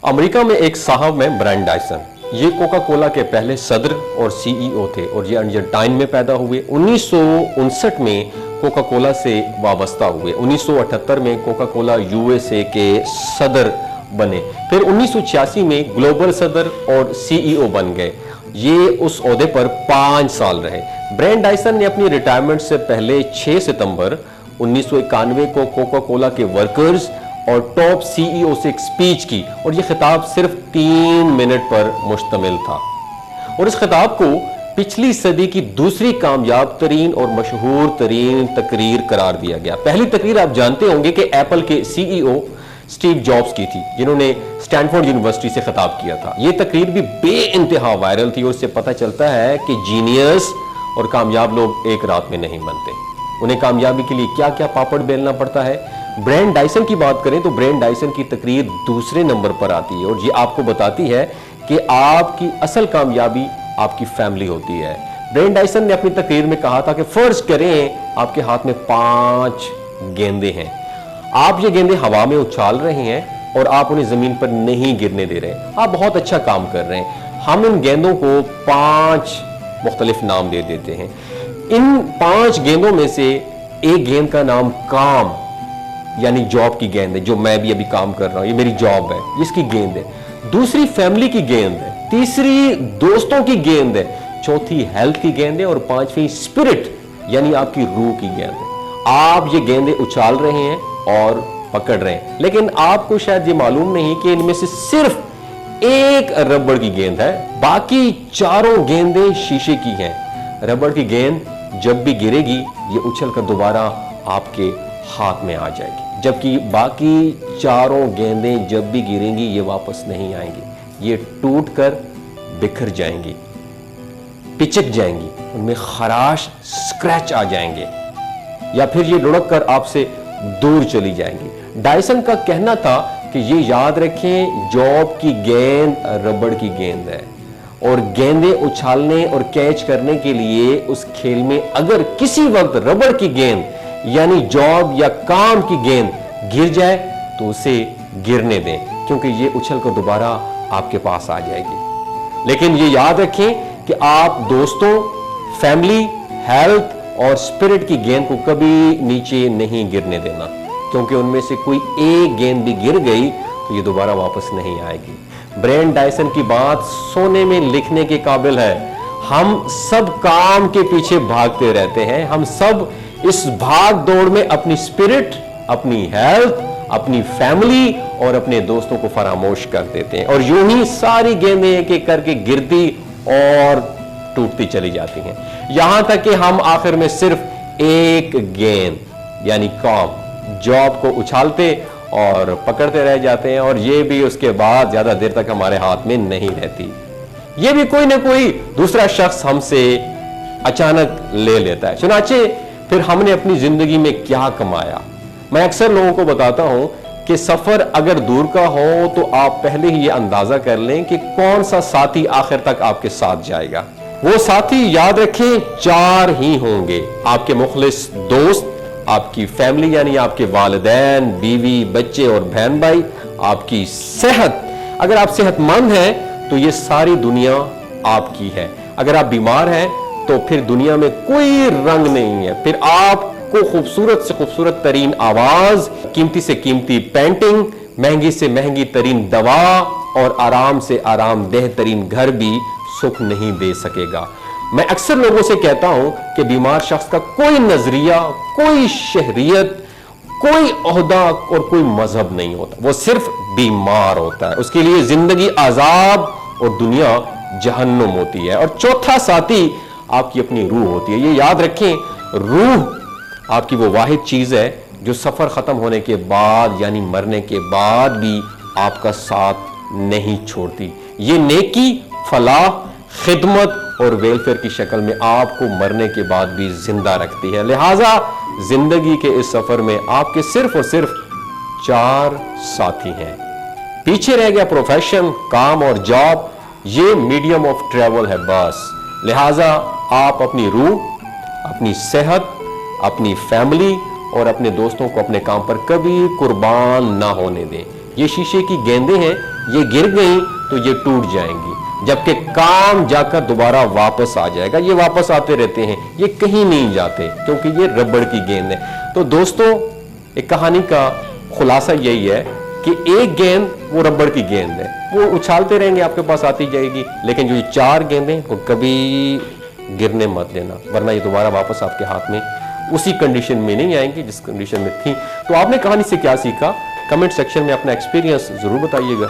America में एक साहब हैं ब्रायन डायसन। ये कोका कोला के पहले सदर और सीईओ थे और ये अर्जेंटाइन में पैदा हुए। 1959 में कोका कोला से वाबस्ता हुए। 1978 में कोका कोला यूएसए के सदर बने। फिर 1986 में ग्लोबल सदर और सीईओ बन गए। ये उस ओहदे पर 5 साल रहे। ब्रायन डायसन ने अपनी रिटायरमेंट से पहले 6 सितंबर 1991 को कोका कोला के वर्कर्स और टॉप सीईओ से एक स्पीच की और यह खिताब सिर्फ 3 मिनट पर मुश्तमिल था और इस खिताब को पिछली सदी की दूसरी कामयाब तरीन और मशहूर तरीन तकरीर करार दिया गया। पहली तकरीर आप जानते होंगे कि एप्पल के सीईओ स्टीव जॉब्स की थी, जिन्होंने स्टैनफोर्ड यूनिवर्सिटी से खिताब किया था। यह तकरीर भी बेइंतहा वायरल थी और उससे पता चलता है कि जीनियस और कामयाब लोग एक रात में नहीं बनते। उन्हें कामयाबी के लिए क्या क्या पापड़ बेलना पड़ता है। ब्रायन डायसन की बात करें तो ब्रायन डायसन की तकरीर दूसरे नंबर पर आती है और ये आपको बताती है कि आपकी असल कामयाबी आपकी फैमिली होती है। ब्रायन डायसन ने अपनी तकरीर में कहा था कि फर्ज करें आपके हाथ में 5 गेंदे हैं, आप ये गेंदे हवा में उछाल रहे हैं और आप उन्हें जमीन पर नहीं गिरने दे रहे। आप बहुत अच्छा काम कर रहे हैं। हम इन गेंदों को 5 मुख्तलिफ नाम दे देते हैं। इन 5 गेंदों में से एक गेंद का नाम काम यानी जॉब की गेंद है, जो मैं भी अभी काम कर रहा हूं, ये मेरी जॉब है, इसकी गेंद है। दूसरी फैमिली की गेंद है, तीसरी दोस्तों की गेंद है, चौथी हेल्थ की गेंद है और 5वीं स्पिरिट यानी आपकी रूह की गेंद है। आप ये गेंदें उछाल रहे हैं और पकड़ रहे हैं, लेकिन आपको शायद ये मालूम नहीं कि इनमें से सिर्फ एक रबड़ की गेंद है, बाकी चारों गेंदें शीशे की हैं। रबड़ की गेंद जब भी गिरेगी ये उछलकर दोबारा आपके हाथ में आ जाएगी, जबकि बाकी चारों गेंदें जब भी गिरेंगी ये वापस नहीं आएंगी, ये टूटकर बिखर जाएंगी, पिचक जाएंगी, उनमें खराश स्क्रैच आ जाएंगे या फिर ये लुढ़क कर आपसे दूर चली जाएंगी। डायसन का कहना था कि ये याद रखें, जॉब की गेंद रबड़ की गेंद है और गेंदें उछालने और कैच करने के लिए उस खेल में अगर किसी वक्त रबड़ की गेंद यानी जॉब या काम की गेंद गिर जाए तो उसे गिरने दें, क्योंकि ये उछल कर दोबारा आपके पास आ जाएगी। लेकिन ये याद रखें कि आप दोस्तों, फैमिली, हेल्थ और स्पिरिट की गेंद को कभी नीचे नहीं गिरने देना, क्योंकि उनमें से कोई एक गेंद भी गिर गई तो ये दोबारा वापस नहीं आएगी। ब्रायन डायसन की बात सोने में लिखने के काबिल है। हम सब काम के पीछे भागते रहते हैं, हम सब इस भाग दौड़ में अपनी स्पिरिट, अपनी हेल्थ, अपनी फैमिली और अपने दोस्तों को फरामोश कर देते हैं और यूं ही सारी गेंदें एक एक करके गिरती और टूटती चली जाती हैं, यहां तक कि हम आखिर में सिर्फ एक गेंद यानी काम, जॉब को उछालते और पकड़ते रह जाते हैं और ये भी उसके बाद ज्यादा देर तक हमारे हाथ में नहीं रहती। ये भी कोई ना कोई दूसरा शख्स हमसे अचानक ले लेता है। चुनाचे फिर हमने अपनी जिंदगी में क्या कमाया। मैं अक्सर लोगों को बताता हूं कि सफर अगर दूर का हो तो आप पहले ही ये अंदाजा कर लें कि कौन सा साथी आखिर तक आपके साथ जाएगा। वो साथी याद रखें 4 ही होंगे, आपके मुखलिस दोस्त, आपकी फैमिली यानी आपके वालिदैन, बीवी, बच्चे और बहन भाई, आपकी सेहत। अगर आप सेहतमंद हैं तो ये सारी दुनिया आपकी है। अगर आप बीमार हैं तो फिर दुनिया में कोई रंग नहीं है। फिर आपको खूबसूरत से खूबसूरत तरीन आवाज, कीमती से कीमती पेंटिंग, महंगी से महंगी तरीन दवा और आराम से आरामदेह तरीन घर भी सुख नहीं दे सकेगा। मैं अक्सर लोगों से कहता हूं कि बीमार शख्स का कोई नजरिया, कोई शहरियत, कोई ओहदा और कोई मजहब नहीं होता, वो सिर्फ बीमार होता है। उसके लिए जिंदगी आजाब और दुनिया जहन्नुम होती है। और चौथा साथी आपकी अपनी रूह होती है। ये याद रखें, रूह आपकी वो वाहिद चीज है जो सफर खत्म होने के बाद यानी मरने के बाद भी आपका साथ नहीं छोड़ती। ये नेकी, फलाह, खिदमत और वेलफेयर की शक्ल में आपको मरने के बाद भी जिंदा रखती है। लिहाजा जिंदगी के इस सफर में आपके सिर्फ और सिर्फ 4 साथी हैं। पीछे रह गया प्रोफेशन, काम और जॉब, ये मीडियम ऑफ ट्रेवल है बस। लिहाजा आप अपनी रूह, अपनी सेहत, अपनी फैमिली और अपने दोस्तों को अपने काम पर कभी कुर्बान ना होने दें। ये शीशे की गेंदें हैं, یہ گر گئی تو یہ ٹوٹ جائیں گی، جبکہ کام جا کر دوبارہ واپس آ جائے گا۔ یہ واپس آتے رہتے ہیں، یہ کہیں نہیں جاتے کیونکہ یہ ربڑ کی گیند ہے۔ تو دوستو، ایک کہانی کا خلاصہ یہی ہے کہ ایک گیند وہ ربڑ کی گیند ہے، وہ اچھالتے رہیں گے، آپ کے پاس آتی جائے گی، لیکن جو یہ 4 گیندیں وہ کبھی گرنے مت دینا، ورنہ یہ دوبارہ واپس آپ کے ہاتھ میں اسی کنڈیشن میں نہیں آئیں گی جس کنڈیشن میں تھی۔ تو آپ نے کہانی سے کیا سیکھا؟ کمنٹ سیکشن میں اپنا ایکسپیرینس ضرور بتائیے گا۔